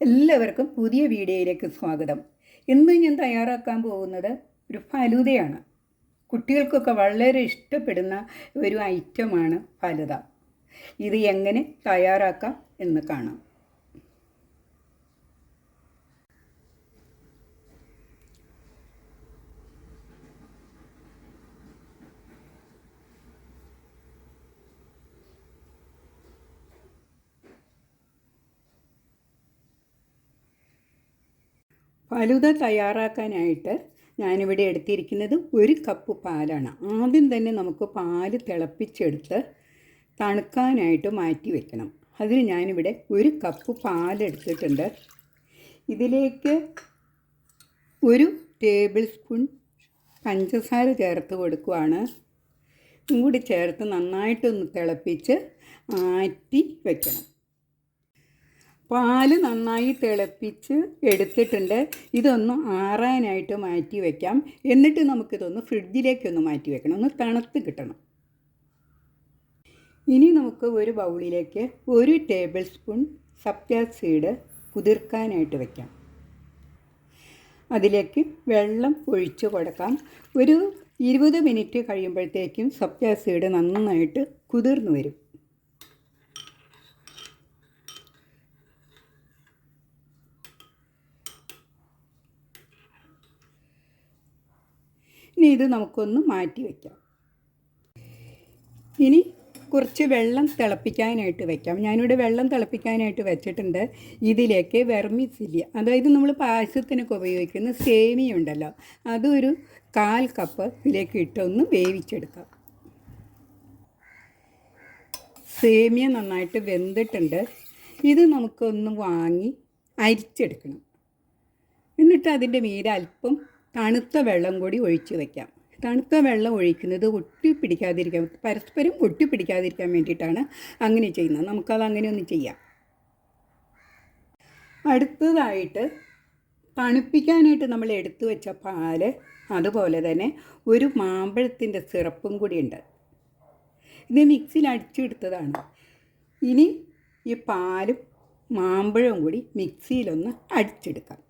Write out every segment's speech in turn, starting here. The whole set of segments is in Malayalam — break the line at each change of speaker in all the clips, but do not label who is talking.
എല്ലാവർക്കും പുതിയ വീഡിയോയിലേക്ക് സ്വാഗതം. ഇന്ന് ഞാൻ തയ്യാറാക്കാൻ പോകുന്നത് ഒരു ഫലൂദയാണ്. കുട്ടികൾക്കൊക്കെ വളരെ ഇഷ്ടപ്പെടുന്ന ഒരു ഐറ്റമാണ് ഫലൂദ. ഇത് എങ്ങനെ തയ്യാറാക്കാം എന്ന് കാണാം. ഫലൂദ തയ്യാറാക്കാനായിട്ട് ഞാനിവിടെ എടുത്തിരിക്കുന്നത് 1 കപ്പ് പാലാണ്. ആദ്യം തന്നെ നമുക്ക് പാല് തിളപ്പിച്ചെടുത്ത് തണുക്കാനായിട്ട് മാറ്റി വെക്കണം. അതിന് ഞാനിവിടെ 1 കപ്പ് പാലെടുത്തിട്ടുണ്ട്. ഇതിലേക്ക് 1 ടേബിൾ സ്പൂൺ പഞ്ചസാര ചേർത്ത് കൊടുക്കുകയാണ്. കൂടി ചേർത്ത് നന്നായിട്ടൊന്ന് തിളപ്പിച്ച് ആറ്റി വയ്ക്കണം. പാല് നന്നായി തിളപ്പിച്ച് എടുത്തിട്ടുണ്ട്. ഇതൊന്ന് ആറാനായിട്ട് മാറ്റി വയ്ക്കാം. എന്നിട്ട് നമുക്കിതൊന്ന് ഫ്രിഡ്ജിലേക്കൊന്ന് മാറ്റി വെക്കണം, ഒന്ന് തണുത്ത് കിട്ടണം. ഇനി നമുക്ക് ഒരു ബൗളിലേക്ക് 1 ടേബിൾ സ്പൂൺ സബ്ജ സീഡ് കുതിർക്കാനായിട്ട് വയ്ക്കാം. അതിലേക്ക് വെള്ളം ഒഴിച്ച് കൊടുക്കാം. ഒരു 20 മിനിറ്റ് കഴിയുമ്പോഴത്തേക്കും സബ്ജ സീഡ് നന്നായിട്ട് കുതിർന്നു വരും. ഇനി ഇത് നമുക്കൊന്ന് മാറ്റി വയ്ക്കാം. ഇനി കുറച്ച് വെള്ളം തിളപ്പിക്കാനായിട്ട് വയ്ക്കാം. ഞാനിവിടെ വെള്ളം തിളപ്പിക്കാനായിട്ട് വെച്ചിട്ടുണ്ട്. ഇതിലേക്ക് വെർമിസെല്ലി, അതായത് നമ്മൾ പായസത്തിനൊക്കെ ഉപയോഗിക്കുന്ന സേമിയ ഉണ്ടല്ലോ, അതൊരു 1/4 കപ്പ് ഇതിലേക്ക് ഇട്ടൊന്ന് വേവിച്ചെടുക്കാം. സേമിയ നന്നായിട്ട് വെന്തിട്ടുണ്ട്. ഇത് നമുക്കൊന്ന് വാങ്ങി അരിച്ചെടുക്കണം. എന്നിട്ട് അതിൻ്റെ മീതെ അല്പം തണുത്ത വെള്ളം കൂടി ഒഴിച്ച് വയ്ക്കാം. തണുത്ത വെള്ളം ഒഴിക്കുന്നത് ഒട്ടിപ്പിടിക്കാതിരിക്കാൻ, പരസ്പരം ഒട്ടിപ്പിടിക്കാതിരിക്കാൻ വേണ്ടിയിട്ടാണ് അങ്ങനെ ചെയ്യുന്നത്. നമുക്കത് അങ്ങനെ ഒന്ന് ചെയ്യാം. അടുത്തതായിട്ട് തണുപ്പിക്കാനായിട്ട് നമ്മൾ എടുത്തു വെച്ച പാല്, അതുപോലെ തന്നെ ഒരു മാമ്പഴത്തിൻ്റെ സിറപ്പും കൂടിയുണ്ട്. ഇത് മിക്സിയിൽ അടിച്ചെടുത്തതാണ്. ഇനി ഈ പാലും മാമ്പഴവും കൂടി മിക്സിയിലൊന്ന് അടിച്ചെടുക്കാം.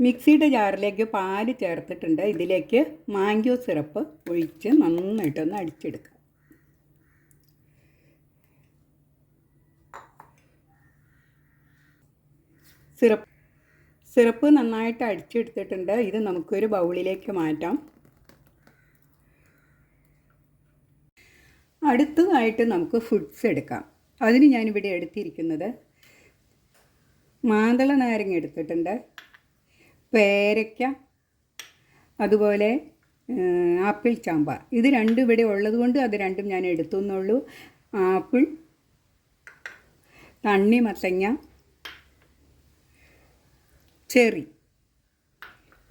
മിക്സിയുടെ ജാറിലേക്ക് പാല് ചേർത്തിട്ടുണ്ട്. ഇതിലേക്ക് മാംഗോ സിറപ്പ് ഒഴിച്ച് നന്നായിട്ടൊന്ന് അടിച്ചെടുക്കാം. സിറപ്പ് നന്നായിട്ട് അടിച്ചെടുത്തിട്ടുണ്ട്. ഇത് നമുക്കൊരു ബൗളിലേക്ക് മാറ്റാം. അടുത്തതായിട്ട് നമുക്ക് ഫുഡ്സ് എടുക്കാം. അതിന് ഞാനിവിടെ എടുത്തിരിക്കുന്നത് മാതള നാരങ്ങ എടുത്തിട്ടുണ്ട്, പേരയ്ക്ക, അതുപോലെ ആപ്പിൾ ചാമ്പ. ഇത് രണ്ടും ഇവിടെ ഉള്ളത് കൊണ്ട് അത് രണ്ടും ഞാൻ എടുത്തു എന്നുള്ളൂ. ആപ്പിൾ, തണ്ണിമത്തങ്ങ, ചെറി.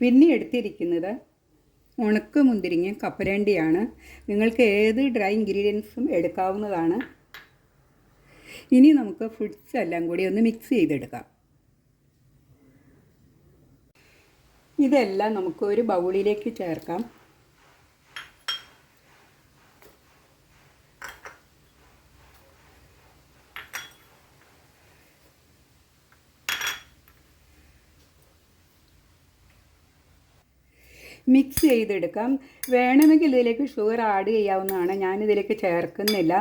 പിന്നെ എടുത്തിരിക്കുന്നത് ഉണക്ക മുന്തിരിങ്ങ, കപ്പലണ്ടിയാണ്. നിങ്ങൾക്ക് ഏത് ഡ്രൈ ഇൻഗ്രീഡിയൻസും എടുക്കാവുന്നതാണ്. ഇനി നമുക്ക് ഫ്രൂട്ട്സ് എല്ലാം കൂടി ഒന്ന് മിക്സ് ചെയ്തെടുക്കാം. ഇതെല്ലാം നമുക്ക് ഒരു ബൗളിലേക്ക് ചേർക്കാം. മിക്സ് ചെയ്തെടുക്കാം. വേണമെങ്കിൽ ഇതിലേക്ക് ഷുഗർ ആഡ് ചെയ്യാവുന്നതാണ്. ഞാനിതിലേക്ക് ചേർക്കുന്നില്ല.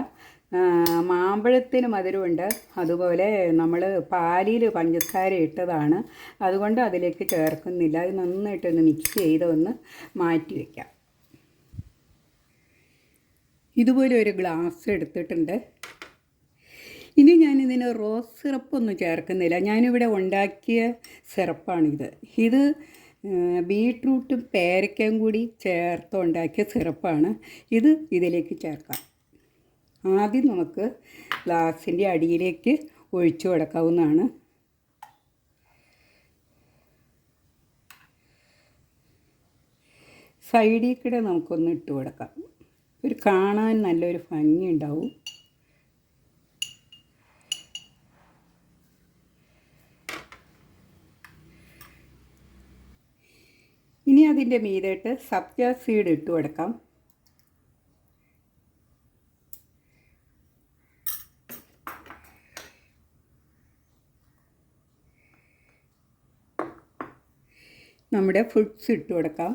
മാമ്പഴത്തിന് മധുരമുണ്ട്, അതുപോലെ നമ്മൾ പാലിൽ പഞ്ചസാര ഇട്ടതാണ്, അതുകൊണ്ട് അതിലേക്ക് ചേർക്കുന്നില്ല. അത് നന്നായിട്ടൊന്ന് മിക്സ് ചെയ്തൊന്ന് മാറ്റി വയ്ക്കാം. ഇതുപോലെ ഒരു ഗ്ലാസ് എടുത്തിട്ടുണ്ട്. ഇനി ഞാനിതിന് റോസ് സിറപ്പൊന്നും ചേർക്കുന്നില്ല. ഞാനിവിടെ ഉണ്ടാക്കിയ സിറപ്പാണിത്. ഇത് ബീട്രൂട്ടും പേരയ്ക്കയും കൂടി ചേർത്ത് ഉണ്ടാക്കിയ സിറപ്പാണ്. ഇത് ഇതിലേക്ക് ചേർക്കാം. ആദ്യം നമുക്ക് ഗ്ലാസിൻ്റെ അടിയിലേക്ക് ഒഴിച്ചു കൊടുക്കാവുന്നതാണ്. സൈഡിൽ കൂടെ നമുക്കൊന്ന് ഇട്ട് കൊടുക്കാം. ഒരു കാണാൻ നല്ലൊരു ഭംഗി ഉണ്ടാവും. ഇനി അതിൻ്റെ മീതെട്ട് സബ്ജ സീഡ് ഇട്ട് കൊടുക്കാം. നമ്മുടെ ഫ്രൂട്ട്സ് ഇട്ട് കൊടുക്കാം.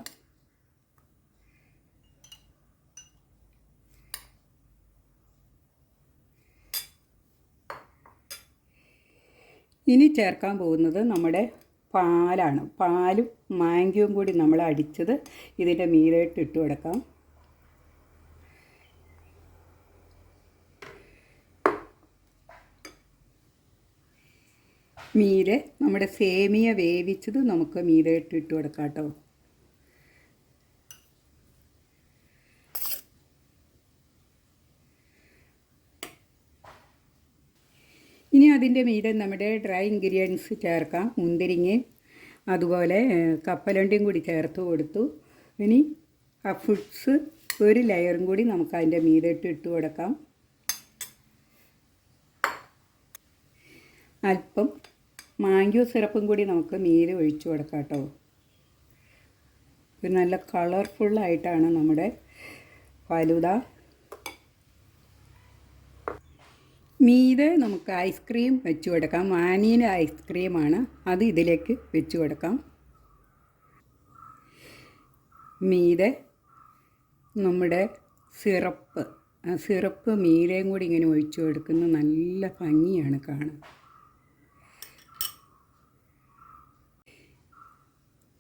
ഇനി ചേർക്കാൻ പോകുന്നത് നമ്മുടെ പാലാണ്. പാലും മാംഗോയും കൂടി നമ്മൾ അടിച്ചത് ഇതിൻ്റെ മീതെയിട്ട് ഇട്ട് കൊടുക്കാം. മീതെ നമ്മുടെ സേമിയ വേവിച്ചത് നമുക്ക് മീതെയിട്ട് ഇട്ട് കൊടുക്കാം കേട്ടോ. ഇനി അതിൻ്റെ മീതെ നമ്മുടെ ഡ്രൈ ഇൻഗ്രീഡിയൻസ് ചേർക്കാം. മുന്തിരിങ്ങയും അതുപോലെ കപ്പലണ്ടിയും കൂടി ചേർത്ത് കൊടുത്തു. ഇനി ആ ഫ്രൂട്ട്സ് ഒരു ലെയറും കൂടി നമുക്ക് അതിൻ്റെ മീതെയിട്ട് ഇട്ട് കൊടുക്കാം. അല്പം മാംഗോ സിറപ്പും കൂടി നമുക്ക് മീതെ ഒഴിച്ചു കൊടുക്കാം കേട്ടോ. ഒരു നല്ല കളർഫുള്ളായിട്ടാണ് നമ്മുടെ ഫലൂദ. മീതെ നമുക്ക് ഐസ്ക്രീം വെച്ച് കൊടുക്കാം. വാനില ഐസ്ക്രീമാണ്, അത് ഇതിലേക്ക് വെച്ച് കൊടുക്കാം. മീതെ നമ്മുടെ സിറപ്പ് മീതെയും കൂടി ഇങ്ങനെ ഒഴിച്ചു കൊടുക്കുന്ന നല്ല ഭംഗിയാണ് കാണാൻ.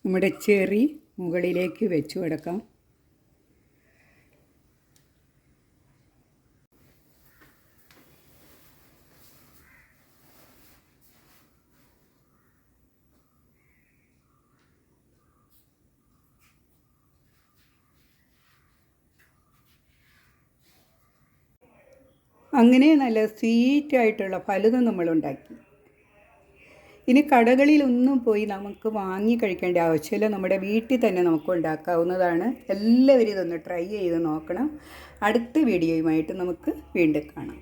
നമ്മുടെ ചെറി മുകളിലേക്ക് വെച്ച് കൊടുക്കാം. അങ്ങനെ നല്ല സ്വീറ്റായിട്ടുള്ള ഫലൂദ നമ്മളുണ്ടാക്കി. ഇനി കടകളിലൊന്നും പോയി നമുക്ക് വാങ്ങി കഴിക്കേണ്ട ആവശ്യമില്ല. നമ്മുടെ വീട്ടിൽ തന്നെ നമുക്ക് ഉണ്ടാക്കാവുന്നതാണ്. എല്ലാവരും ഇതൊന്ന് ട്രൈ ചെയ്ത് നോക്കണം. അടുത്ത വീഡിയോയുമായിട്ട് നമുക്ക് വീണ്ടും കാണാം.